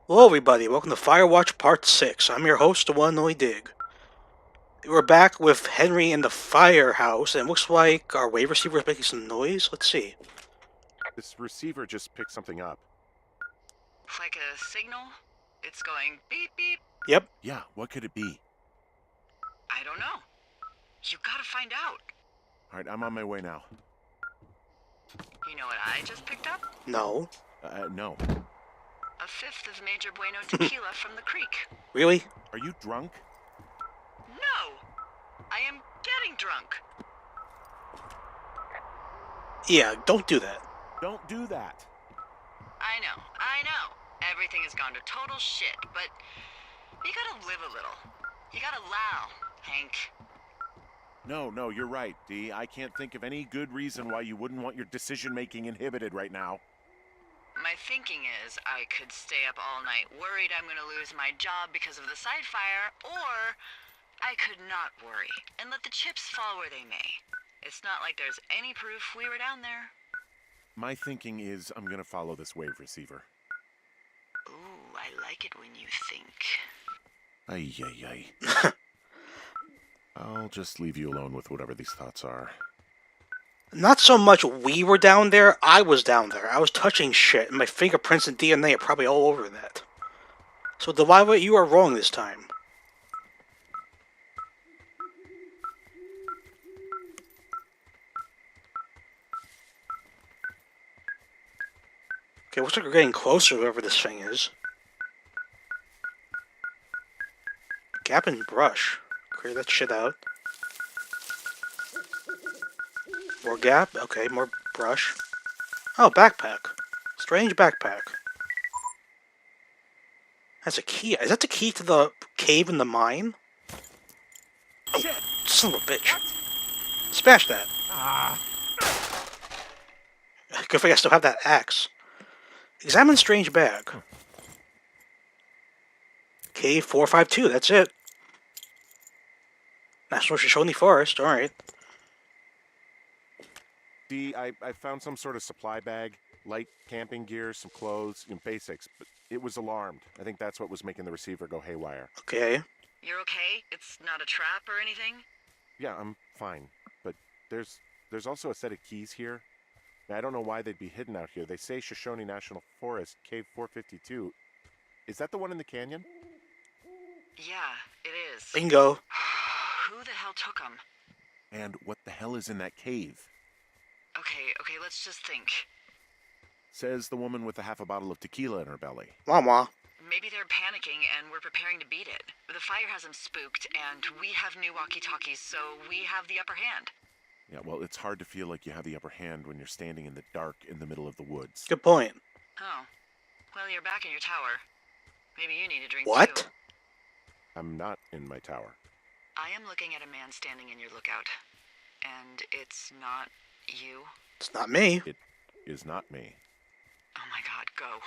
Hello everybody, welcome to Firewatch Part 6. I'm your host, the one and only Dig. We're back with Henry in the firehouse, and it looks like our wave receiver is making some noise. Let's see. This receiver just picked something up. Like a signal? It's going beep beep. Yep. Yeah, what could it be? I don't know. You gotta find out. Alright, I'm on my way now. You know what I just picked up? No. No. A fifth of Major Bueno tequila from the creek. Really? Are you drunk? No! I am getting drunk. Yeah, don't do that. Don't do that. I know. Everything has gone to total shit, but you gotta live a little. You gotta allow, Hank. No, you're right, Dee. I can't think of any good reason why you wouldn't want your decision-making inhibited right now. My thinking is I could stay up all night worried I'm gonna lose my job because of the side fire, or I could not worry and let the chips fall where they may. It's not like there's any proof we were down there. My thinking is I'm gonna follow this wave receiver. Ooh, I like it when you think. Ay. I'll just leave you alone with whatever these thoughts are. Not so much we were down there, I was down there. I was touching shit, and my fingerprints and DNA are probably all over that. So Delilah, you are wrong this time. Okay, looks like we're getting closer to whoever this thing is. Gap and brush. Clear that shit out. More gap. Okay, more brush. Oh, backpack. Strange backpack. That's a key. Is that the key to the cave in the mine? Oh, son of a bitch. Smash that. Good thing I still have that axe. Examine strange bag. Cave 452, that's it. National Shoshone Forest, alright. Dee, I found some sort of supply bag, light camping gear, some clothes, basics, but it was alarmed. I think that's what was making the receiver go haywire. Okay. You're okay? It's not a trap or anything? Yeah, I'm fine. But there's also a set of keys here. Now, I don't know why they'd be hidden out here. They say Shoshone National Forest, Cave 452. Is that the one in the canyon? Yeah, it is. Bingo. Who the hell took them? And what the hell is in that cave? Okay, let's just think. Says the woman with a half a bottle of tequila in her belly. Wah. Maybe they're panicking and we're preparing to beat it. The fire has them spooked, and we have new walkie-talkies, so we have the upper hand. Yeah, well, it's hard to feel like you have the upper hand when you're standing in the dark in the middle of the woods. Good point. Oh. Well, you're back in your tower. Maybe you need a drink, What? too. I'm not in my tower. I am looking at a man standing in your lookout. And it's not you. It's not me. It is not me. Oh my god, go.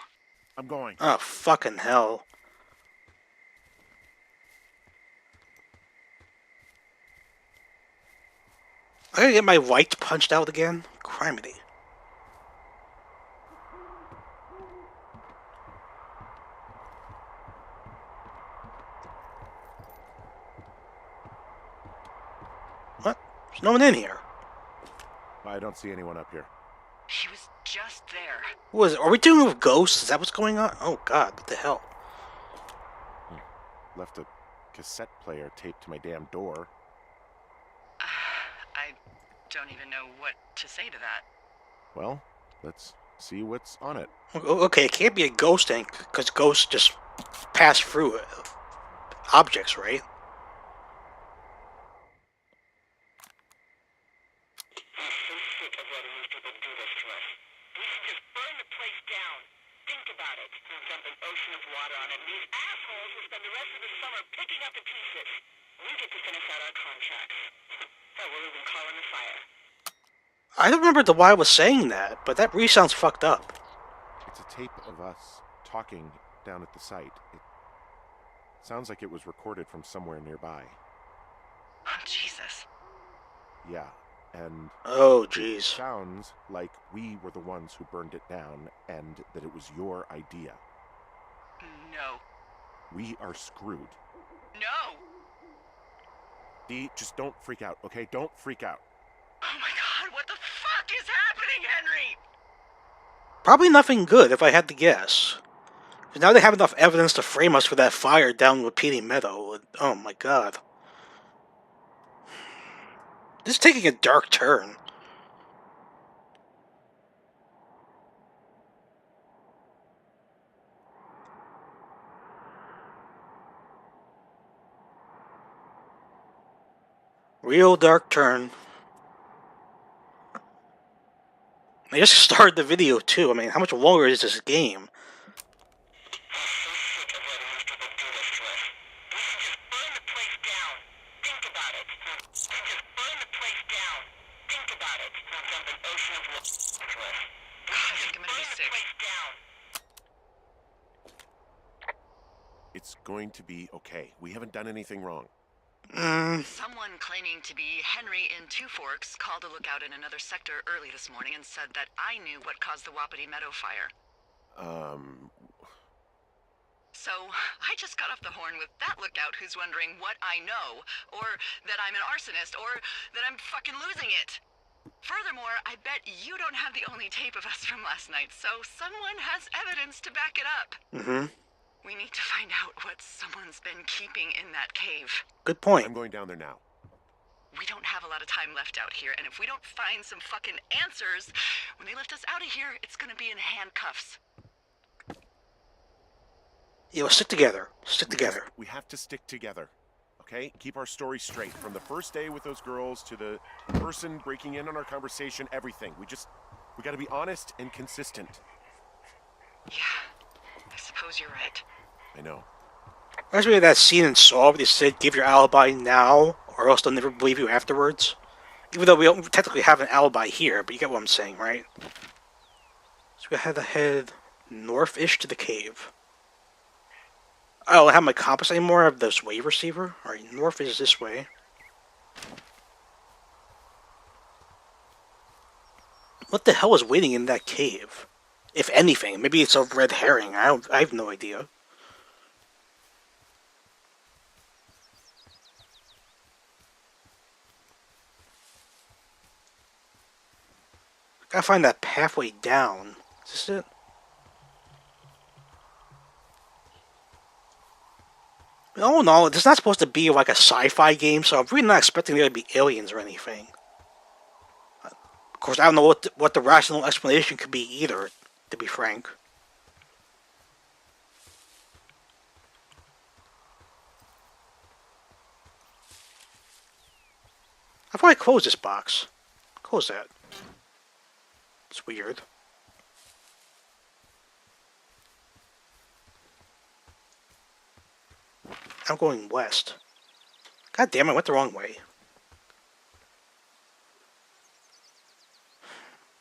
I'm going. Oh, fucking hell. I gotta get my light punched out again? Criminy. What? There's no one in here. I don't see anyone up here. He was just there. What is it? Are we dealing with ghosts? Is that what's going on? Oh god, what the hell? Left a cassette player taped to my damn door. I don't even know what to say to that. Well, let's see what's on it. Okay, it can't be a ghost thing, because ghosts just pass through objects, right? I don't remember why I was saying that, but that really sounds fucked up. It's a tape of us talking down at the site. It sounds like it was recorded from somewhere nearby. Oh, Jesus. Yeah, and Oh, it jeez. sounds like we were the ones who burned it down and that it was your idea. No. We are screwed. No! Dee, just don't freak out, okay? Don't freak out. Oh my god, what the fuck is happening, Henry? Probably nothing good, if I had to guess. Now they have enough evidence to frame us for that fire down in Repeating Meadow. Oh my god. This is taking a dark turn. Real dark turn. They just started the video too. I mean, how much longer is this game? It's going to be okay. We haven't done anything wrong. Someone claiming to be Henry in Two Forks called a lookout in another sector early this morning and said that I knew what caused the Wapiti Meadow fire. So, I just got off the horn with that lookout who's wondering what I know, or that I'm an arsonist, or that I'm fucking losing it. Furthermore, I bet you don't have the only tape of us from last night, so someone has evidence to back it up. We need to find out what someone's been keeping in that cave. Good point. I'm going down there now. We don't have a lot of time left out here, and if we don't find some fucking answers, when they lift us out of here, it's gonna be in handcuffs. Yeah, well, stick together. Stick together. We have to stick together, okay? Keep our story straight. From the first day with those girls to the person breaking in on our conversation, everything. We gotta be honest and consistent. Yeah, I suppose you're right. I know. Reminds me of that scene in Saw where they said, give your alibi now, or else they'll never believe you afterwards. Even though we don't technically have an alibi here, but you get what I'm saying, right? So we had to head north-ish to the cave. I don't have my compass anymore. I have this wave receiver. Alright, north is this way. What the hell is waiting in that cave? If anything, maybe it's a red herring. I have no idea. Gotta find that pathway down. Is this it? Oh no, this is not supposed to be like a sci-fi game, so I'm really not expecting there to be aliens or anything. Of course, I don't know what the rational explanation could be either, to be frank. I thought I closed this box. Close that. It's weird. I'm going west. God damn it, I went the wrong way.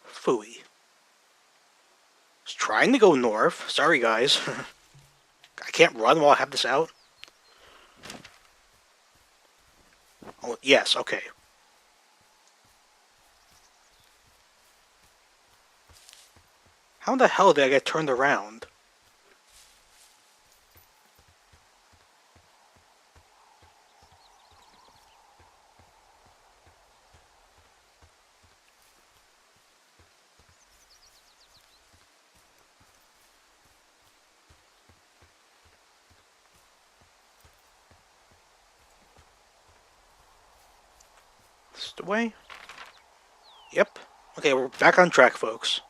Phooey. Was trying to go north. Sorry, guys. I can't run while I have this out. Oh, yes, okay. How the hell did I get turned around? This is the way? Yep. Okay, we're back on track, folks.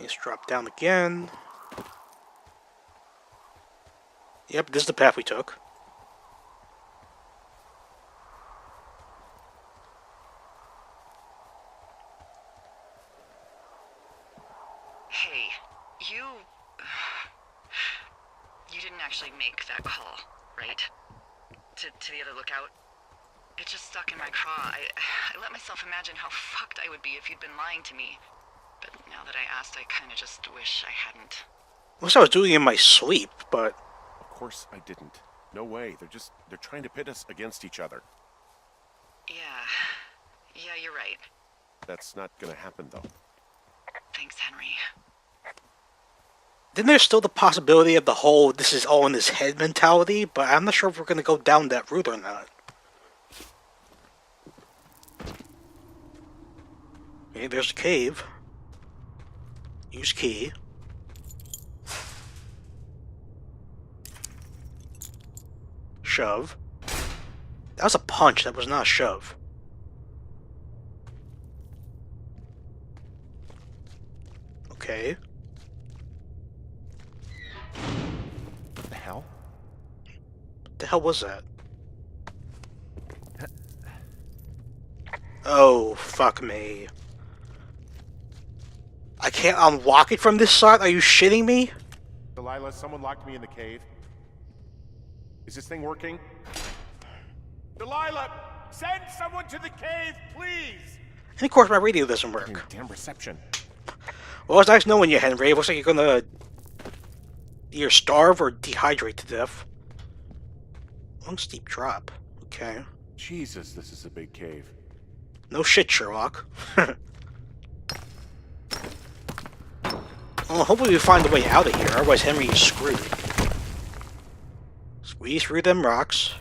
Let's drop down again. Yep, this is the path we took. Hey, you didn't actually make that call, right? To the other lookout? It just stuck in my craw. I let myself imagine how fucked I would be if you'd been lying to me. But now that I asked, I kinda just wish I hadn't. Unless I was doing it in my sleep, but... Of course I didn't. No way. They're trying to pit us against each other. Yeah, you're right. That's not gonna happen, though. Thanks, Henry. Then there's still the possibility of the whole "this is all in his head" mentality, but I'm not sure if we're going to go down that route or not. Okay, there's a cave. Use key. Shove. That was a punch, that was not a shove. Okay. What the hell? What the hell was that? Oh, fuck me. I can't unlock it from this side? Are you shitting me? Delilah, someone locked me in the cave. Is this thing working? Delilah, send someone to the cave, please! And of course my radio doesn't work. Your damn reception. Well, it's nice knowing you, Henry. It looks like you're gonna either starve or dehydrate to death. Long steep drop. Okay. Jesus, this is a big cave. No shit, Sherlock. Well, hopefully we find a way out of here, otherwise Henry is screwed. Squeeze through them rocks.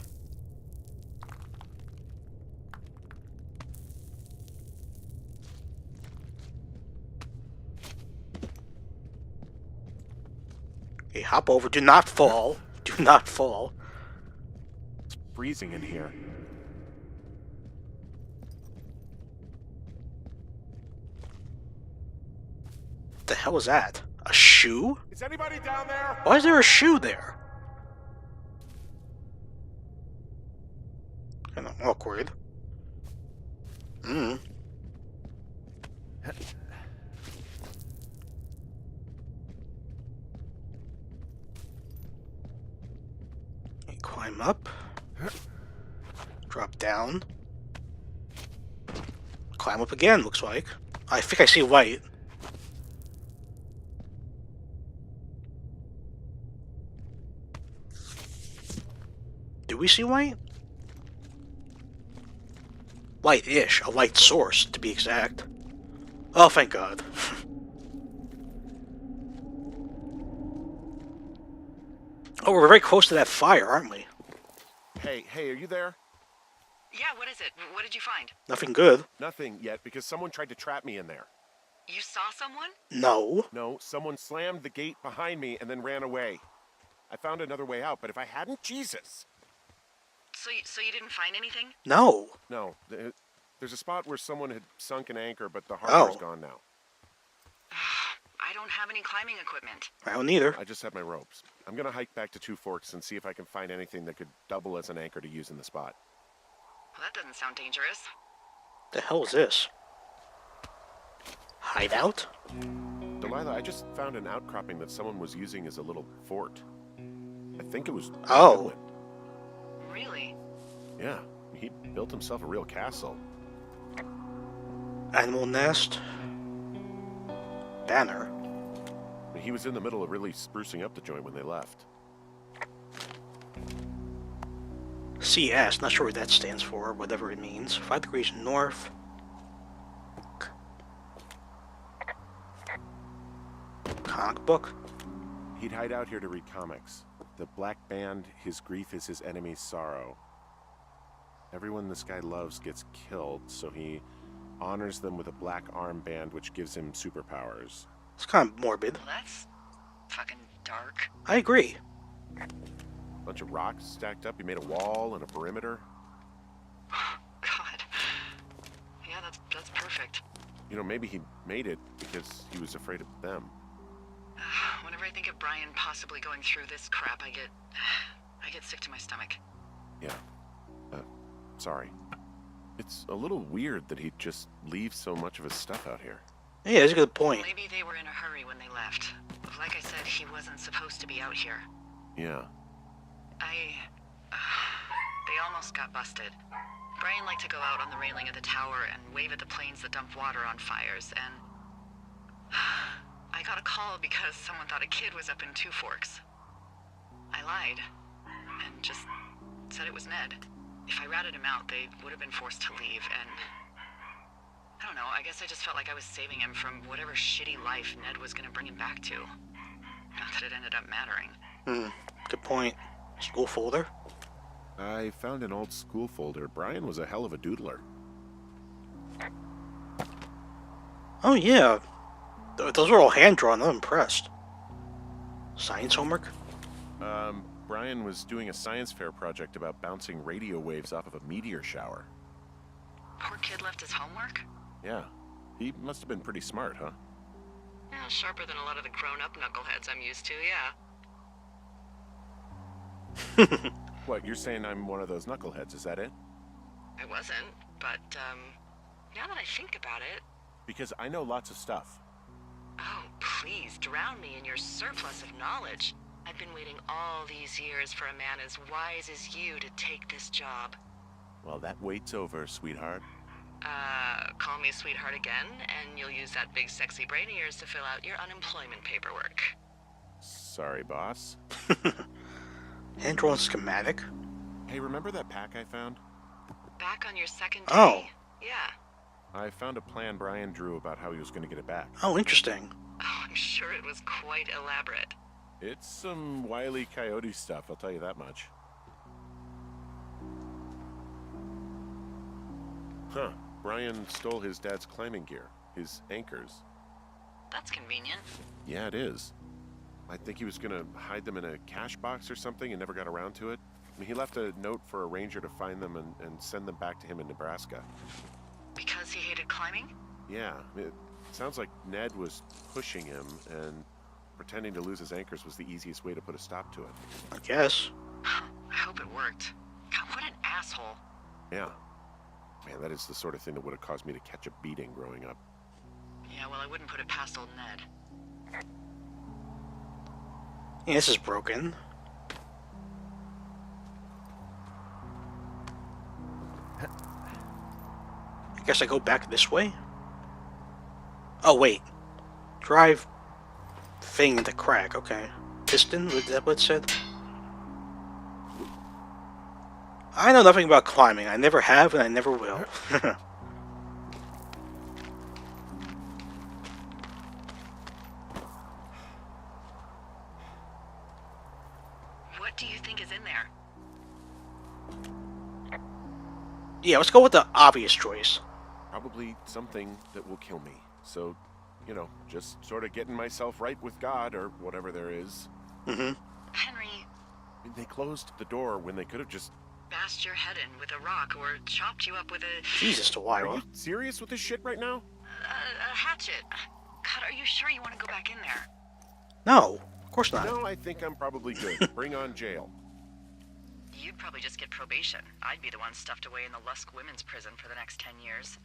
Okay, hop over. Do not fall. Do not fall. It's freezing in here. What the hell is that? A shoe? Is anybody down there? Why is there a shoe there? Kind of awkward. Hmm. Okay, climb up. Drop down. Climb up again, looks like. I think I see white. Do we see white? Light-ish. A light source, to be exact. Oh, thank God. Oh, we're very close to that fire, aren't we? Hey, are you there? Yeah, what is it? What did you find? Nothing good. Nothing yet, because someone tried to trap me in there. You saw someone? No. No, someone slammed the gate behind me and then ran away. I found another way out, but if I hadn't, Jesus! So you didn't find anything? No. No, there's a spot where someone had sunk an anchor, but the harbor's gone now. I don't have any climbing equipment. I don't either. I just have my ropes. I'm gonna hike back to Two Forks and see if I can find anything that could double as an anchor to use in the spot. Well, that doesn't sound dangerous. The hell is this? Hideout? Delilah, I just found an outcropping that someone was using as a little fort. I think it was... Oh. Really? Yeah, he built himself a real castle. Animal nest. Banner. He was in the middle of really sprucing up the joint when they left. CS, not sure what that stands for, whatever it means. 5 degrees north. Comic book. He'd hide out here to read comics. The Black Band, his grief is his enemy's sorrow. Everyone this guy loves gets killed, so he honors them with a black armband which gives him superpowers. It's kind of morbid. Well, that's fucking dark. I agree. Bunch of rocks stacked up. He made a wall and a perimeter. God. Yeah, that's perfect. You know, maybe he made it because he was afraid of them. Whenever I think of Brian possibly going through this crap, I get sick to my stomach. Yeah. Sorry. It's a little weird that he'd just leave so much of his stuff out here. Yeah, that's a good point. Maybe they were in a hurry when they left. Like I said, he wasn't supposed to be out here. Yeah. They almost got busted. Brian liked to go out on the railing of the tower and wave at the planes that dumped water on fires, and... I got a call because someone thought a kid was up in Two Forks. I lied. And just said it was Ned. If I ratted him out, they would have been forced to leave, and... I don't know, I guess I just felt like I was saving him from whatever shitty life Ned was gonna bring him back to. Not that it ended up mattering. Good point. School folder? I found an old school folder. Brian was a hell of a doodler. Oh, yeah. Those were all hand-drawn. I'm impressed. Science homework? Brian was doing a science fair project about bouncing radio waves off of a meteor shower. Poor kid left his homework? Yeah. He must have been pretty smart, huh? Yeah, sharper than a lot of the grown-up knuckleheads I'm used to, yeah. What, you're saying I'm one of those knuckleheads, is that it? I wasn't, but, now that I think about it... Because I know lots of stuff. Oh, please, drown me in your surplus of knowledge. I've been waiting all these years for a man as wise as you to take this job. Well, that wait's over, sweetheart. Call me sweetheart again, and you'll use that big sexy brain of yours to fill out your unemployment paperwork. Sorry, boss. Hand-drawn schematic? Hey, remember that pack I found? Back on your second day? Oh. Yeah. I found a plan Brian drew about how he was going to get it back. Oh, interesting. Oh, I'm sure it was quite elaborate. It's some Wile E. Coyote stuff, I'll tell you that much. Huh. Brian stole his dad's climbing gear, his anchors. That's convenient. Yeah, it is. I think he was going to hide them in a cash box or something and never got around to it. I mean, he left a note for a ranger to find them and send them back to him in Nebraska. Because he hated climbing? Yeah, it sounds like Ned was pushing him, and pretending to lose his anchors was the easiest way to put a stop to it. I guess. I hope it worked. God, what an asshole. Yeah. Man, that is the sort of thing that would have caused me to catch a beating growing up. Yeah, well, I wouldn't put it past old Ned. Yeah, this is broken. I guess I go back this way? Oh, wait. Drive thing into crack, okay. Piston, was that what it said? I know nothing about climbing. I never have and I never will. What do you think is in there? Yeah, let's go with the obvious choice. Probably something that will kill me. So, you know, just sort of getting myself right with God or whatever there is. Mm-hmm. Henry, I mean, they closed the door when they could have just... bashed your head in with a rock or chopped you up with a... Jesus, Are Delilah. you serious with this shit right now? a hatchet. God, are you sure you want to go back in there? No, of course not. No, I think I'm probably good. Bring on jail. You'd probably just get probation. I'd be the one stuffed away in the Lusk Women's Prison for the next 10 years.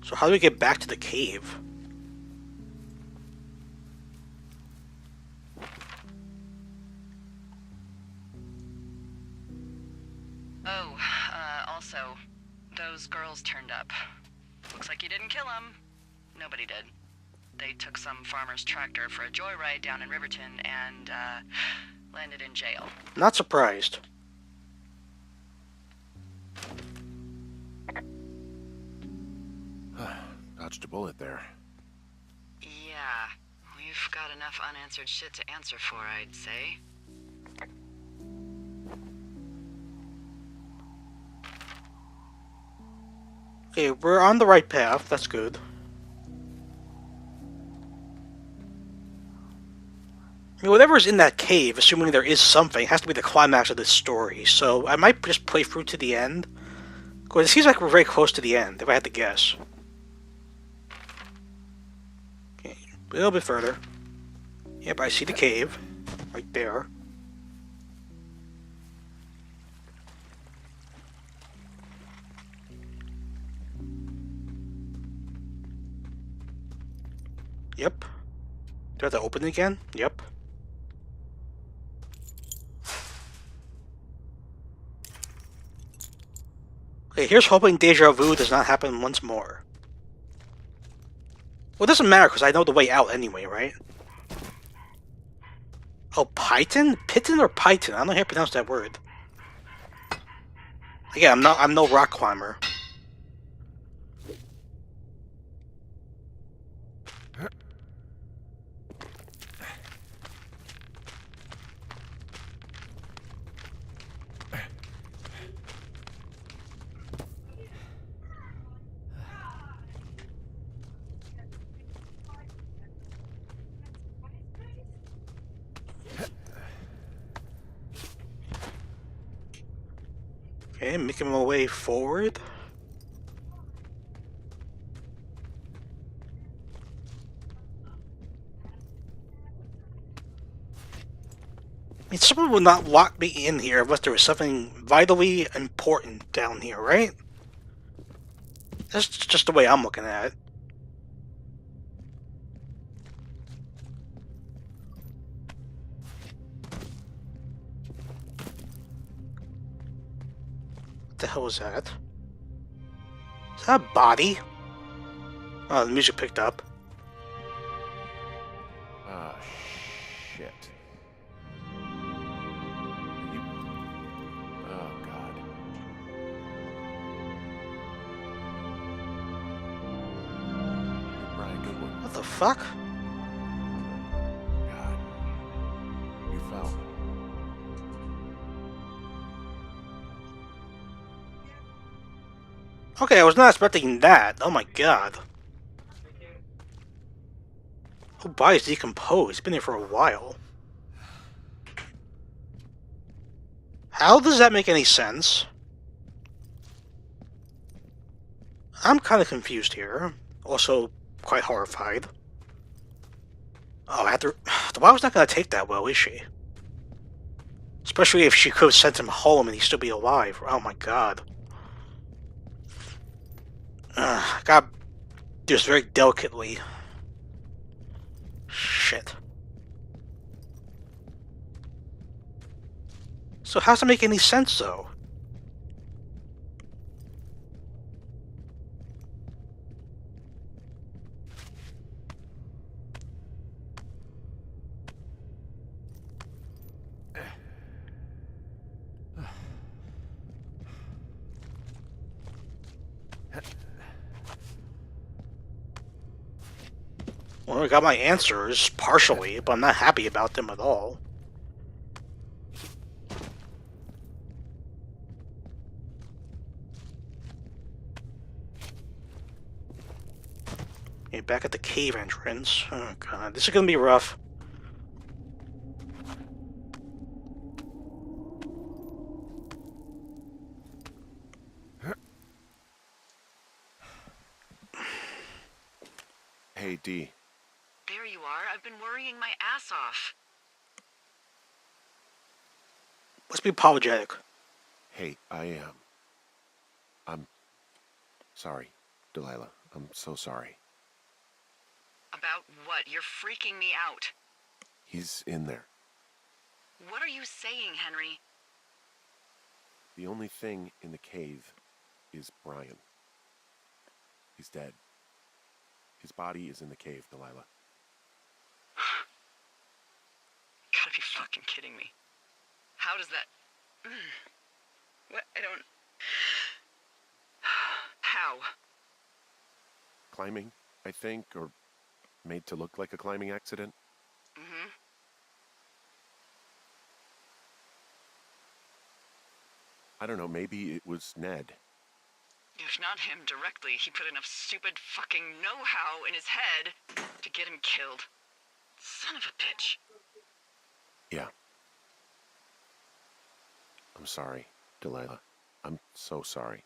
So how do we get back to the cave? Oh, also, those girls turned up. Looks like you didn't kill them. Nobody did. They took some farmer's tractor for a joyride down in Riverton and, landed in jail. Not surprised. Dodged a bullet there. Yeah, we've got enough unanswered shit to answer for, I'd say. Okay, we're on the right path. That's good. I mean, whatever's in that cave, assuming there is something, has to be the climax of this story. So I might just play through to the end. Because it seems like we're very close to the end, if I had to guess. Okay, a little bit further. Yep, I see the cave. Right there. Yep. Do I have to open it again? Yep. Okay, here's hoping deja vu does not happen once more. Well, it doesn't matter because I know the way out anyway, right? Oh, Python? Piton or Python? I don't know how to pronounce that word. Again, I'm no rock climber. Okay, making my way forward. I mean, someone would not lock me in here unless there was something vitally important down here, right? That's just the way I'm looking at it. What the hell is that? Is that a body? Oh, the music picked up. Ah, shit. Oh, God. Brian, good one. What the fuck? God. You fell. Okay, I was not expecting that. Oh my god. Whole body's decomposed. It's been here for a while. How does that make any sense? I'm kind of confused here. Also, quite horrified. Oh, after the wild's not going to take that well, is she? Especially if she could have sent him home and he'd still be alive. Oh my god. Gotta do this very delicately. Shit. So how does that make any sense, though? Well, I got my answers, partially, but I'm not happy about them at all. Okay, back at the cave entrance. Oh god, this is gonna be rough. Hey, D. There you are. I've been worrying my ass off. Let's be apologetic. Hey, I'm sorry, Delilah. I'm so sorry. About what? You're freaking me out. He's in there. What are you saying, Henry? The only thing in the cave is Brian. He's dead. His body is in the cave, Delilah. Gotta be fucking kidding me. How does that... What? I don't... How? Climbing, I think, or made to look like a climbing accident. Mm-hmm. I don't know, maybe it was Ned. If not him directly, he put enough stupid fucking know-how in his head to get him killed. Son of a bitch. Yeah. I'm sorry, Delilah. I'm so sorry.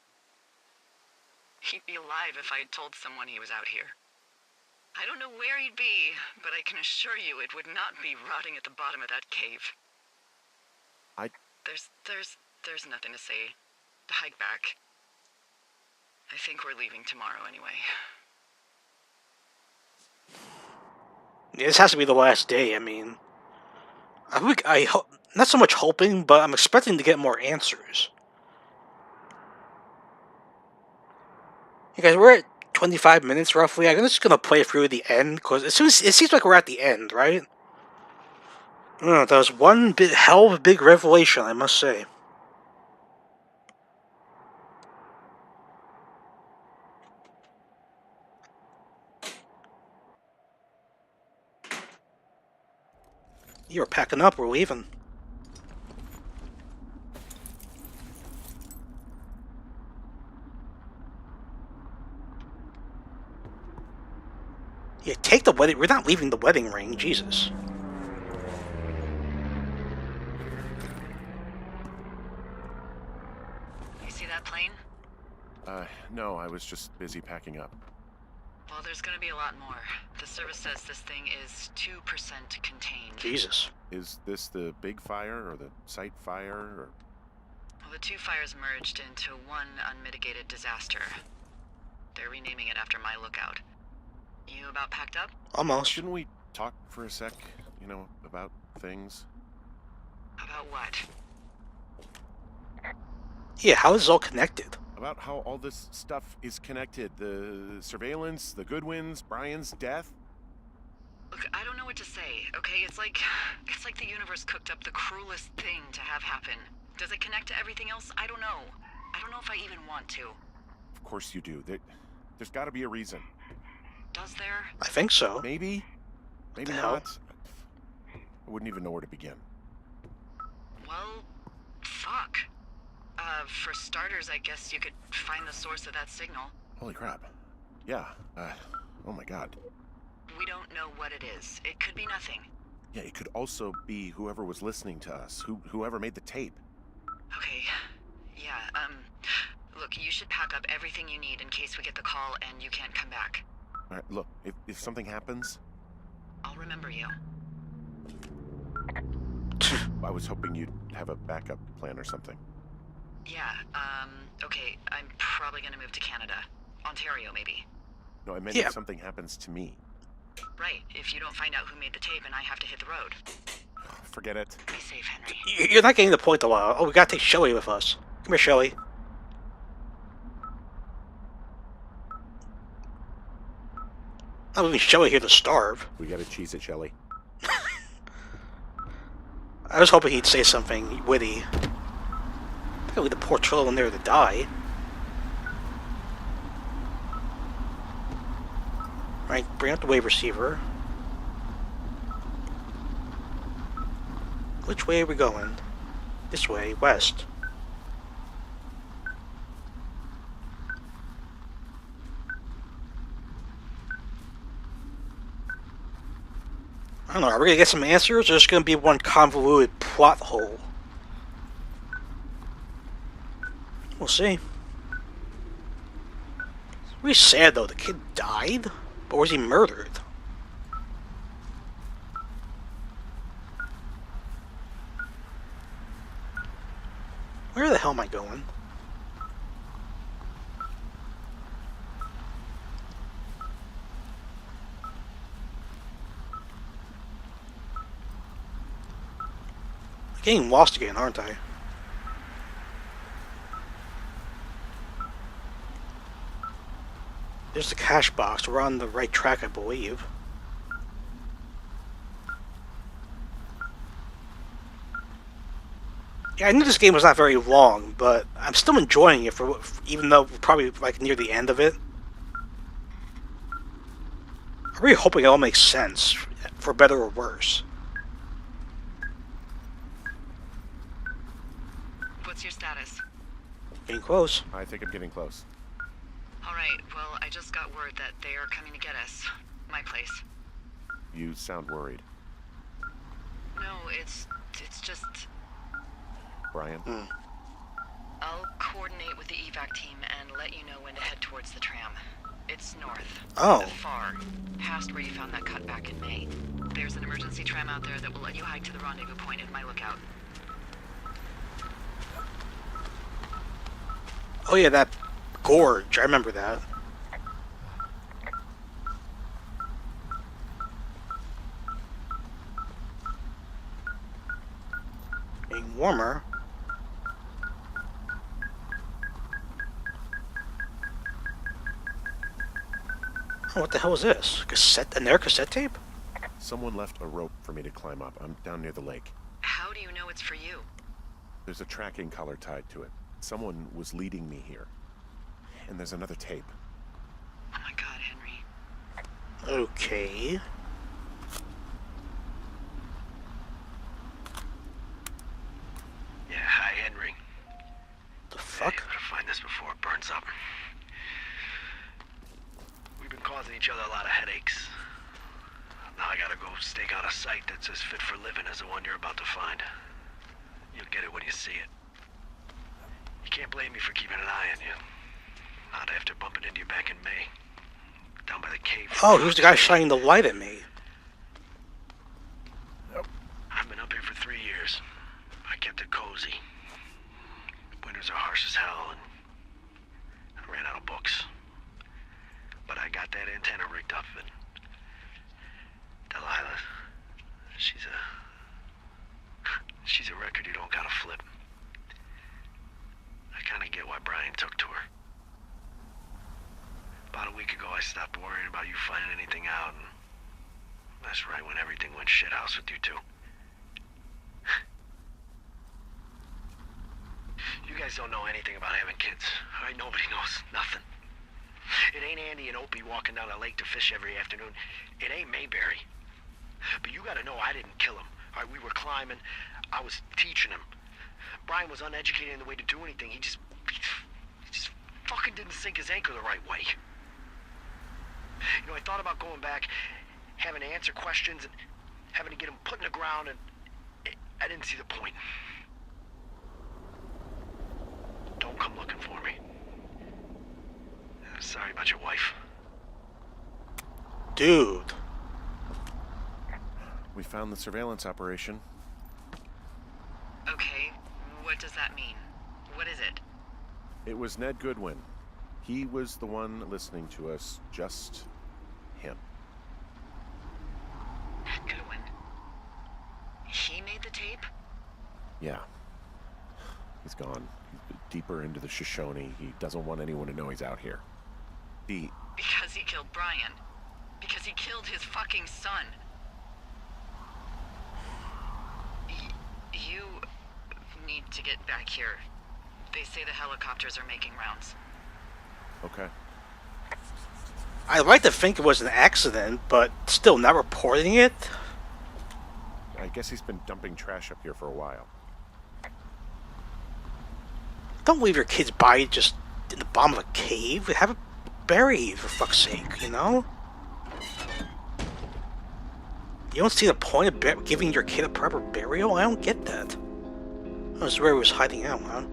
He'd be alive if I had told someone he was out here. I don't know where he'd be, but I can assure you it would not be rotting at the bottom of that cave. There's nothing to say. Hike back. I think we're leaving tomorrow anyway. Yeah, this has to be the last day. I mean, I hope not so much hoping, but I'm expecting to get more answers. You guys, we're at 25 minutes roughly. I'm just gonna play through the end because it seems like we're at the end, right? That was one hell of a big revelation, I must say. You're packing up, we're leaving. Yeah, take the wedding. We're not leaving the wedding ring, Jesus. You see that plane? No, I was just busy packing up. Well, there's gonna be a lot more. The service says this thing is 2% contained. Jesus. Is this the big fire or the site fire or? Well, the two fires merged into one unmitigated disaster. They're renaming it after my lookout. You about packed up? Almost. Shouldn't we talk for a sec? You know, about things? About what? Yeah, how is this all connected? About how all this stuff is connected. The surveillance, the Goodwins, Brian's death. Look, I don't know what to say, okay? It's like the universe cooked up the cruelest thing to have happen. Does it connect to everything else? I don't know. I don't know if I even want to. Of course you do. There's got to be a reason. Does there? I think so. Maybe. Maybe The hell? not. I wouldn't even know where to begin. Well, fuck. For starters, I guess you could find the source of that signal. Holy crap. Yeah. Oh my god. We don't know what it is. It could be nothing. Yeah, it could also be whoever was listening to us, whoever made the tape. Okay. Yeah, look, you should pack up everything you need in case we get the call and you can't come back. All right, look, if something happens, I'll remember you. I was hoping you'd have a backup plan or something. Yeah, okay, I'm probably gonna move to Canada. Ontario, maybe. No, I meant Yeah. if something happens to me. Right, if you don't find out who made the tape and I have to hit the road. Forget it. Be safe, Henry. You're not getting the point, Delilah. Oh, we gotta take Shelly with us. Come here, Shelly. I'm leaving Shelly here to starve. We gotta cheese it, Shelley. I was hoping he'd say something witty. Leave the poor children there to die. Right, bring up the wave receiver. Which way are we going? This way, west. I don't know, are we gonna get some answers, or is it gonna be one convoluted plot hole? We'll see. It's really sad though, the kid died? Or was he murdered? Where the hell am I going? I'm getting lost again, aren't I? There's the cash box. We're on the right track, I believe. Yeah, I knew this game was not very long, but I'm still enjoying it even though we're probably like near the end of it. I'm really hoping it all makes sense, for better or worse. What's your status? Getting close. I think I'm getting close. Alright, well, I just got word that they are coming to get us. My place. You sound worried. No, it's just... Brian? I'll coordinate with the evac team and let you know when to head towards the tram. It's north. Oh. Far. Past where you found that cut back in May. There's an emergency tram out there that will let you hike to the rendezvous point at my lookout. Oh yeah, that gorge. I remember that. Getting warmer. Oh, what the hell is this? Cassette? An air cassette tape? Someone left a rope for me to climb up. I'm down near the lake. How do you know it's for you? There's a tracking collar tied to it. Someone was leading me here. And there's another tape. Oh my god, Henry. Okay. Yeah, hi, Henry. The fuck? Hey, I gotta find this before it burns up. We've been causing each other a lot of headaches. Now I gotta go stake out a site that's as fit for living as the one you're about to find. You'll get it when you see it. You can't blame me for keeping an eye on you. Not after bumping into you back in May. Down by the cave. Oh, he was the guy shining the light at me. I've been up here for 3 years. I kept it cozy. Winters are harsh as hell, and I ran out of books. But I got that antenna rigged up, and Delilah, she's a record you don't gotta flip. I kinda get why Brian took to her. About a week ago, I stopped worrying about you finding anything out, and that's right when everything went shithouse with you two. You guys don't know anything about having kids. All right, nobody knows nothing. It ain't Andy and Opie walking down the lake to fish every afternoon. It ain't Mayberry. But you gotta know I didn't kill him. All right, we were climbing. I was teaching him. Brian was uneducated in the way to do anything. He just fucking didn't sink his anchor the right way. You know, I thought about going back, having to answer questions, and having to get him put in the ground, and I didn't see the point. Don't come looking for me. Sorry about your wife. Dude. We found the surveillance operation. Okay, what does that mean? What is it? It was Ned Goodwin. He was the one listening to us, just him. Goodwin. He made the tape? Yeah. He's gone. He's deeper into the Shoshone. He doesn't want anyone to know he's out here. Because he killed Brian. Because he killed his fucking son. You need to get back here. They say the helicopters are making rounds. Okay. I'd like to think it was an accident, but still not reporting it? I guess he's been dumping trash up here for a while. Don't leave your kid's body just in the bottom of a cave. Have it buried, for fuck's sake, you know? You don't see the point of giving your kid a proper burial? I don't get that. That was where he was hiding out, huh?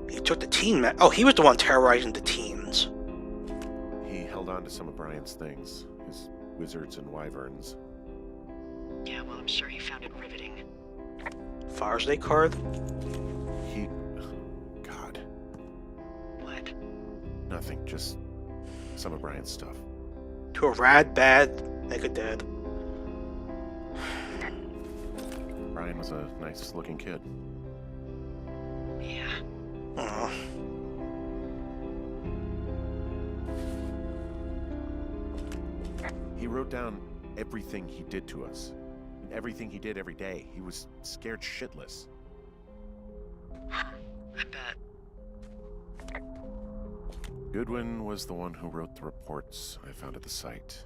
He took the teen man. Oh, he was the one terrorizing the teens. He held on to some of Brian's things. His wizards and wyverns. Yeah, well, I'm sure he found it riveting. Father's Day card? God. What? Nothing, just some of Brian's stuff. To a rad, bad, make a dead. Brian was a nice-looking kid. Yeah. Aw. He wrote down everything he did to us. And everything he did every day. He was scared shitless. I bet. Goodwin was the one who wrote the reports I found at the site.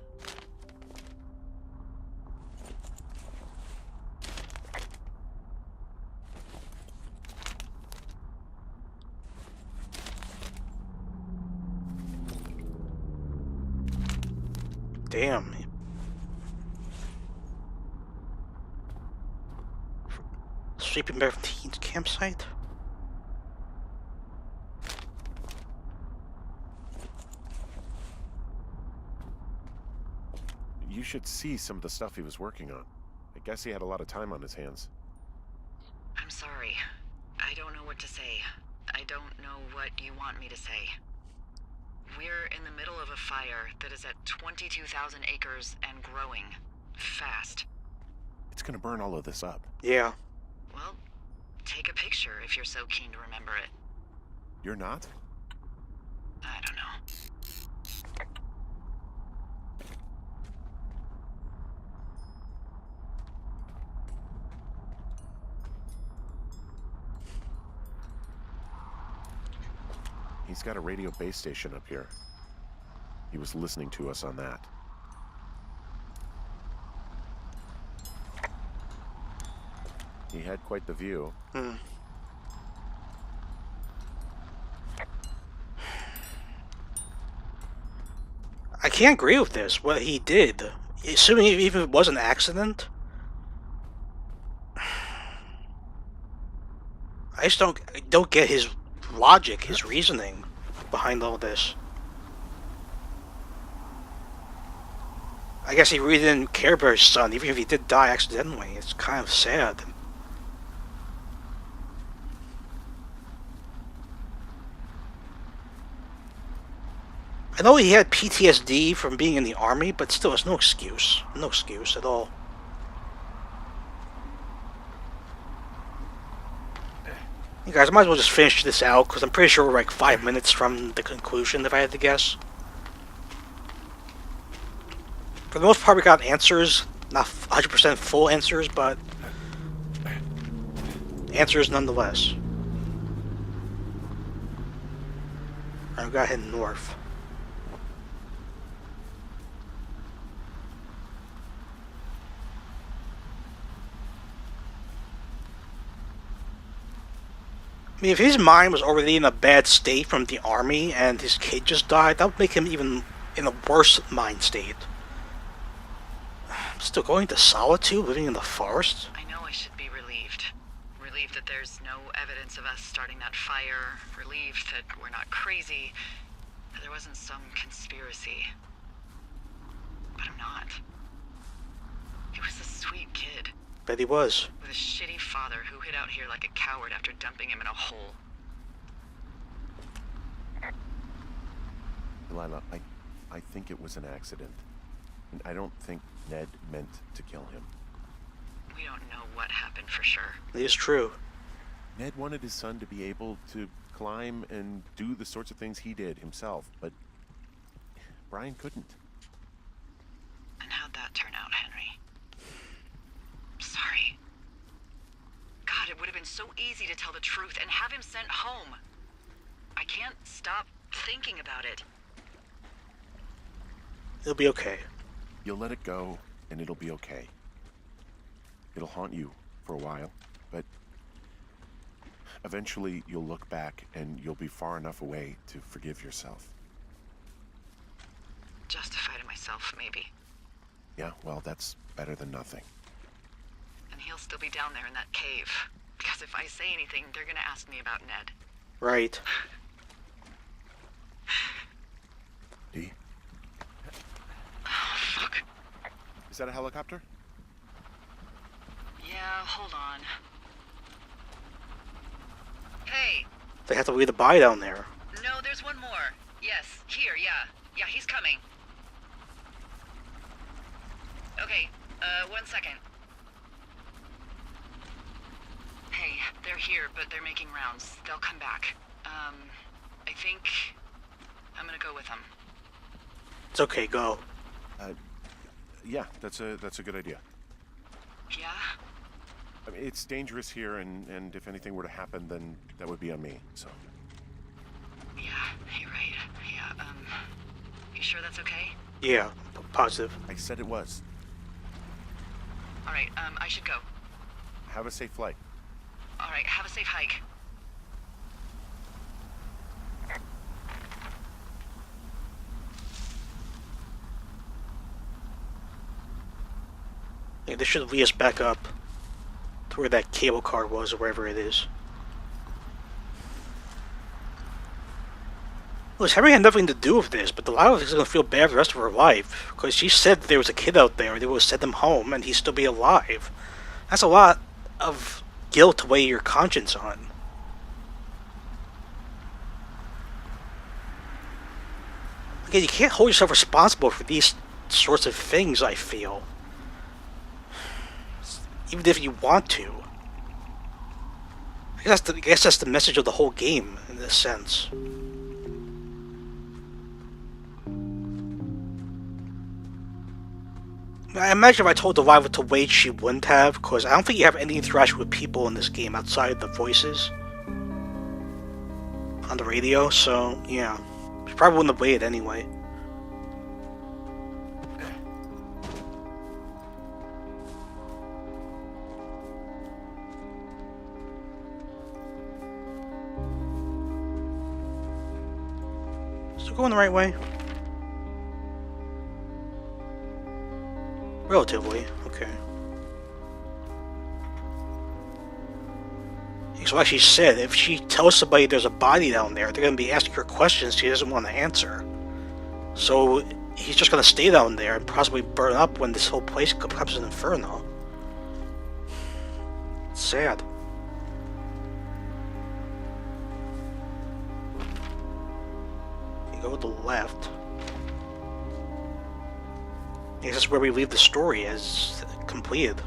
Damn. Sleeping Bear Teens campsite? You should see some of the stuff he was working on. I guess he had a lot of time on his hands. I'm sorry. I don't know what to say. I don't know what you want me to say. We're in the middle of a fire that is at 22,000 acres and growing. Fast. It's gonna burn all of this up. Yeah. Well, take a picture if you're so keen to remember it. You're not? I don't know. He's got a radio base station up here. He was listening to us on that. He had quite the view. I can't agree with this. What he did, assuming even if it was an accident, I just don't get his logic, his reasoning behind all this. I guess he really didn't care about his son, even if he did die accidentally. It's kind of sad. I know he had PTSD from being in the army, but still, it's no excuse. No excuse at all. You guys, I might as well just finish this out, because I'm pretty sure we're like 5 minutes from the conclusion, if I had to guess. For the most part, we got answers. Not 100% full answers, but answers nonetheless. Alright, we gotta head north. I mean, if his mind was already in a bad state from the army and his kid just died, that would make him even in a worse mind state. Still going to solitude, living in the forest? I know I should be relieved. Relieved that there's no evidence of us starting that fire. Relieved that we're not crazy. That there wasn't some conspiracy. But I'm not. He was a sweet kid. Bet he was. With a shitty father who hid out here like a coward after dumping him in a hole. Delilah, I think it was an accident. And I don't think Ned meant to kill him. We don't know what happened for sure. It is true. Ned wanted his son to be able to climb and do the sorts of things he did himself, but Brian couldn't. And how'd that turn out, Henry? Sorry. God, it would have been so easy to tell the truth and have him sent home. I can't stop thinking about it. It'll be okay. You'll let it go, and it'll be okay. It'll haunt you for a while, but eventually you'll look back and you'll be far enough away to forgive yourself. Justify to myself, maybe. Yeah, well, that's better than nothing. And he'll still be down there in that cave. Because if I say anything, they're gonna ask me about Ned. Right. Dee? Oh, fuck. Is that a helicopter? Yeah, hold on. Hey! They have to leave the body down there. No, there's one more. Yes, here, yeah. Yeah, he's coming. Okay, 1 second. Hey, they're here, but they're making rounds. They'll come back. I think I'm gonna go with them. It's okay, go. Yeah, that's a good idea. Yeah? I mean, it's dangerous here, and if anything were to happen, then that would be on me, so. Yeah, you're right. Yeah, you sure that's okay? Yeah, positive. I said it was. Alright, I should go. Have a safe flight. Alright, have a safe hike. Yeah, this should lead us back up to where that cable car was, or wherever it is. Well, Henry had nothing to do with this, but Delilah is going to feel bad for the rest of her life, because she said there was a kid out there, they would have sent him home, and he'd still be alive. That's a lot of guilt to weigh your conscience on. Again, you can't hold yourself responsible for these sorts of things, I feel. Even if you want to. I guess that's the message of the whole game, in this sense. I imagine if I told Delilah to wait, she wouldn't have, because I don't think you have any interaction with people in this game outside the voices. on the radio, so yeah. She probably wouldn't have waited anyway. Still going the right way? Relatively, okay. So like she said, if she tells somebody there's a body down there, they're going to be asking her questions she doesn't want to answer. So he's just going to stay down there and possibly burn up when this whole place becomes an inferno. It's sad. You go to the left. I guess that's where we leave the story as completed.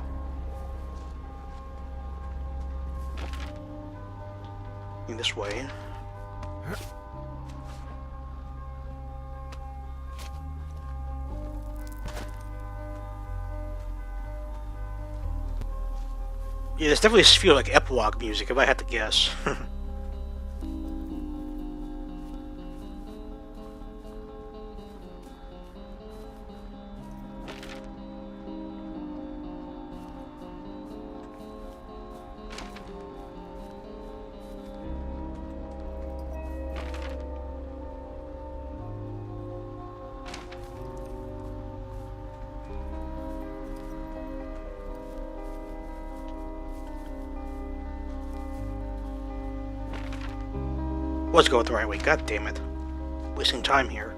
This way. Yeah, this definitely feels like epilogue music, if I had to guess. Let's go the right way, god damn it. Wasting time here.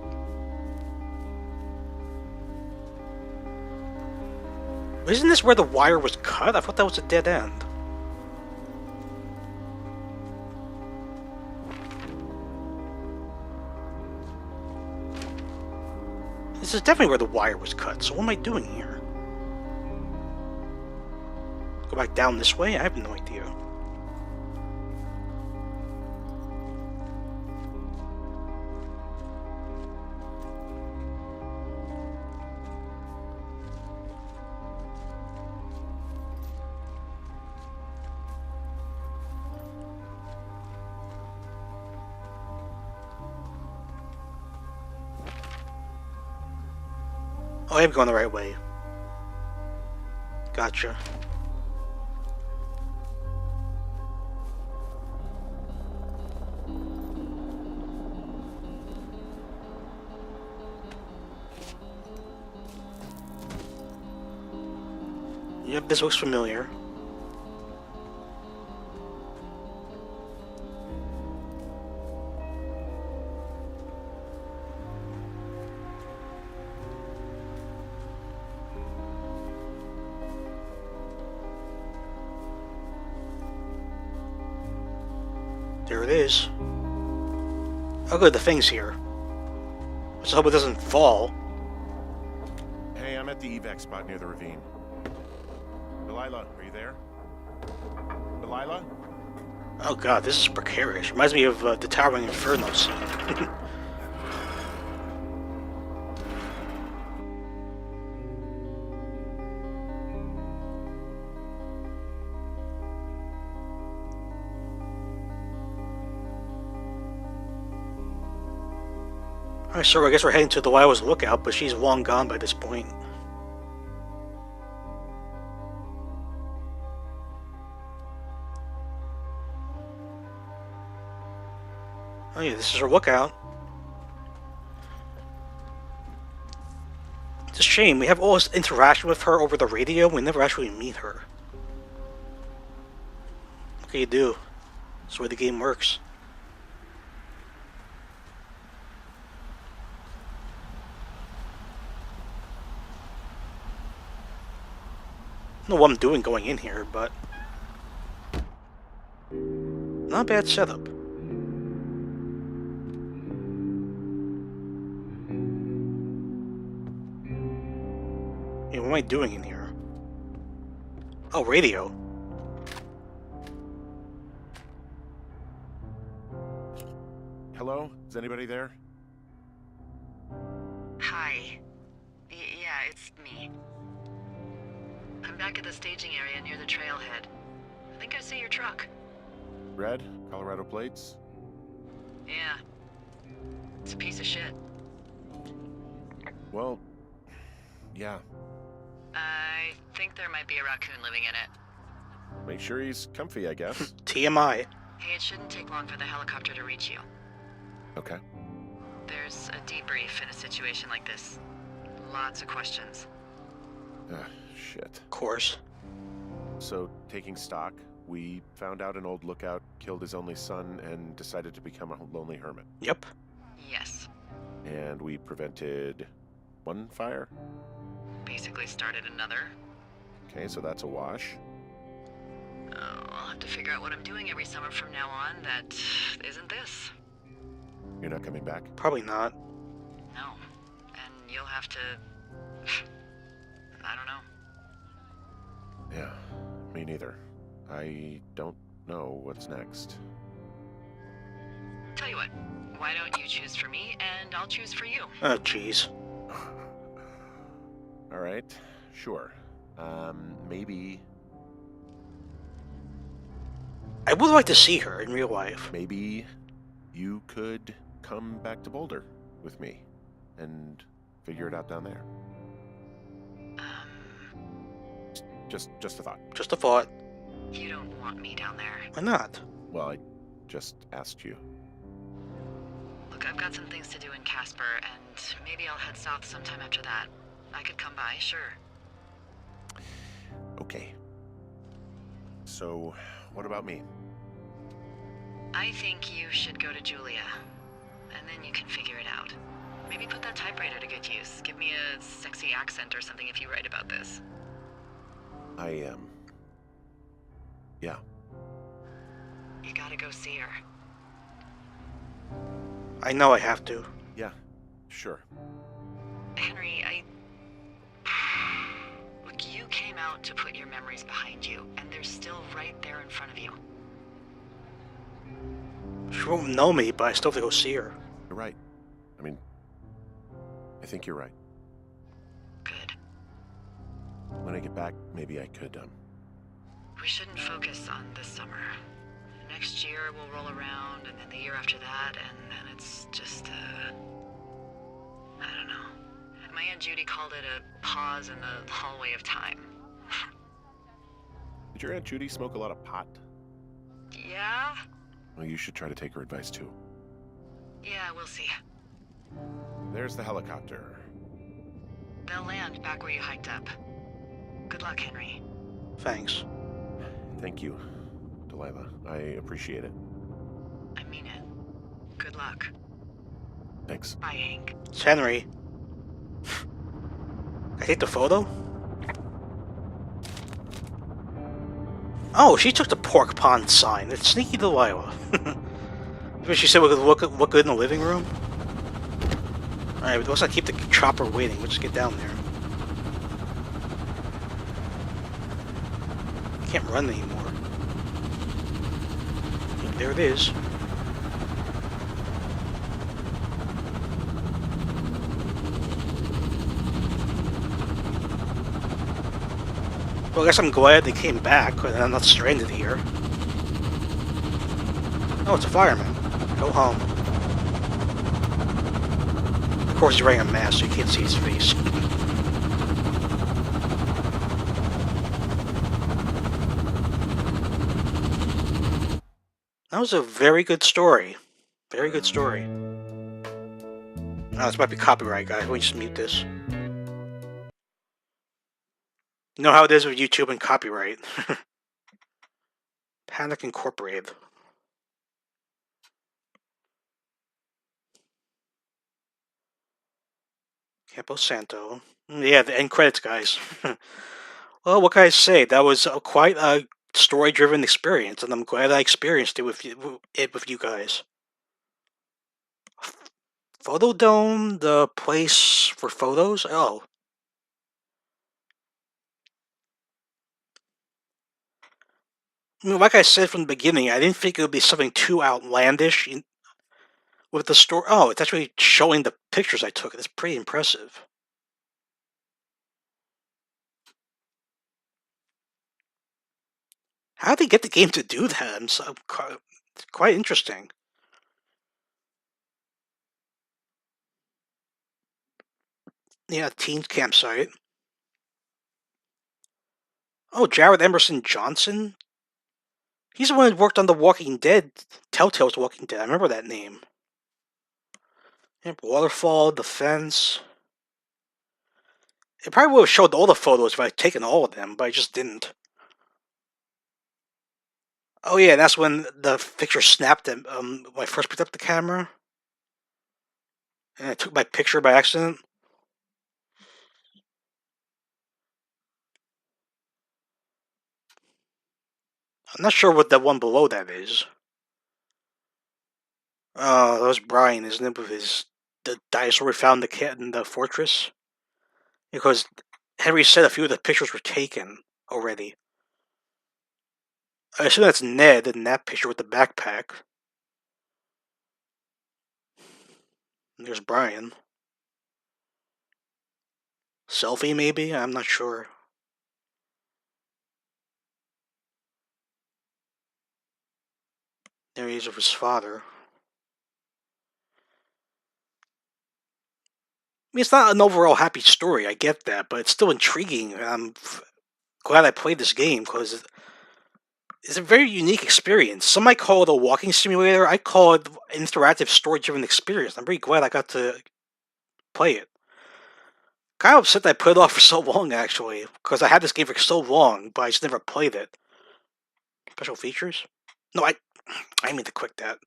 Isn't this where the wire was cut? I thought that was a dead end. This is definitely where the wire was cut, so what am I doing here? Go back down this way? I have no idea. Oh, I am going the right way. Gotcha. Yep, this looks familiar. There it is. Oh good, the thing's here. Let's hope it doesn't fall. Hey, I'm at the evac spot near the ravine. Delilah, are you there? Delilah? Oh god, this is precarious. Reminds me of the Towering Inferno scene. Alright, so I guess we're heading to Delilah's lookout, but she's long gone by this point. Oh yeah, this is her lookout. It's a shame, we have all this interaction with her over the radio, we never actually meet her. What can you do? That's the way the game works. I don't know what I'm doing going in here, but not a bad setup. Hey, what am I doing in here? Oh, radio. Hello? Is anybody there? Hi. Yeah, it's me. I'm back at the staging area near the trailhead. I think I see your truck. Red? Colorado plates? Yeah. It's a piece of shit. Well, yeah. I think there might be a raccoon living in it. Make sure he's comfy, I guess. TMI. Hey, it shouldn't take long for the helicopter to reach you. Okay. There's a debrief in a situation like this. Lots of questions. Shit. Of course. So, taking stock, we found out an old lookout killed his only son and decided to become a lonely hermit. Yep. Yes. And we prevented one fire? Basically started another. Okay, so that's a wash. Oh, I'll have to figure out what I'm doing every summer from now on that isn't this. You're not coming back? Probably not. No. And you'll have to... I don't know. Yeah, me neither. I don't know what's next. Tell you what, why don't you choose for me and I'll choose for you? Oh, jeez. All right, sure. Maybe I would like to see her in real life. you could come back to Boulder with me and figure it out down there. Just a thought. Just a thought. You don't want me down there. Why not? Well, I just asked you. Look, I've got some things to do in Casper, and maybe I'll head south sometime after that. I could come by, sure. Okay. So, what about me? I think you should go to Julia, and then you can figure it out. Maybe put that typewriter to good use. Give me a sexy accent or something if you write about this. Yeah. You gotta go see her. I know I have to. Yeah, sure. Henry, Look, you came out to put your memories behind you, and they're still right there in front of you. She won't know me, but I still have to go see her. You're right. I mean, I think you're right. Good. When I get back, maybe I could, We shouldn't focus on this summer. Next year we'll roll around, and then the year after that, and then it's just, I don't know. My Aunt Judy called it a pause in the hallway of time. Did your Aunt Judy smoke a lot of pot? Yeah? Well, you should try to take her advice, too. Yeah, we'll see. There's the helicopter. They'll land back where you hiked up. Good luck, Henry. Thanks. Thank you, Delilah. I appreciate it. I mean it. Good luck. Thanks. Bye, Hank. It's Henry. I take the photo? Oh, she took the pork pond sign. It's sneaky Delilah. Maybe she said we could look good in the living room? Alright, let's not keep the chopper waiting. We'll just get down there. Can't run anymore. There it is. Well, I guess I'm glad they came back, and I'm not stranded here. Oh, it's a fireman. Go home. Of course, he's wearing a mask, so you can't see his face. That was a very good story. Very good story. Oh, this might be copyright, guys. Let me just mute this. You know how it is with YouTube and copyright. Panic Incorporated. Campo Santo. Yeah, the end credits, guys. Well, what can I say? That was quite a story-driven experience, and I'm glad I experienced it with you guys. Photodome, the place for photos? Oh. I mean, like I said from the beginning, I didn't think it would be something too outlandish with the story. Oh, it's actually showing the pictures I took. It's pretty impressive. How did they get the game to do that? It's quite interesting. Yeah, teen campsite. Oh, Jared Emerson Johnson? He's the one who worked on The Walking Dead. Telltale's The Walking Dead. I remember that name. Yep, waterfall, the fence. It probably would have showed all the photos if I'd taken all of them, but I just didn't. Oh yeah, that's when the picture snapped when I first picked up the camera. And I took my picture by accident. I'm not sure what the one below that is. Oh, that was Brian, isn't it? With the dinosaur we found in the cat in the fortress. Because Henry said a few of the pictures were taken already. I assume that's Ned in that picture with the backpack. And there's Brian. Selfie, maybe? I'm not sure. There he is with his father. I mean, it's not an overall happy story, I get that, but it's still intriguing. I'm glad I played this game, because it's a very unique experience. Some might call it a walking simulator, I call it an interactive story-driven experience. I'm very glad I got to play it. Kind of upset that I put it off for so long, actually, because I had this game for so long, but I just never played it. Special features? No, I mean to click that.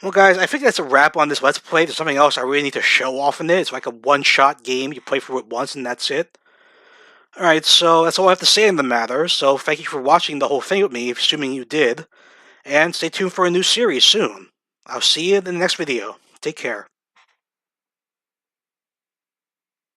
Well, guys, I think that's a wrap on this Let's Play. There's something else I really need to show off in it. It's like a one-shot game. You play through it once, and that's it. Alright, so that's all I have to say in the matter. So thank you for watching the whole thing with me, assuming you did. And stay tuned for a new series soon. I'll see you in the next video. Take care.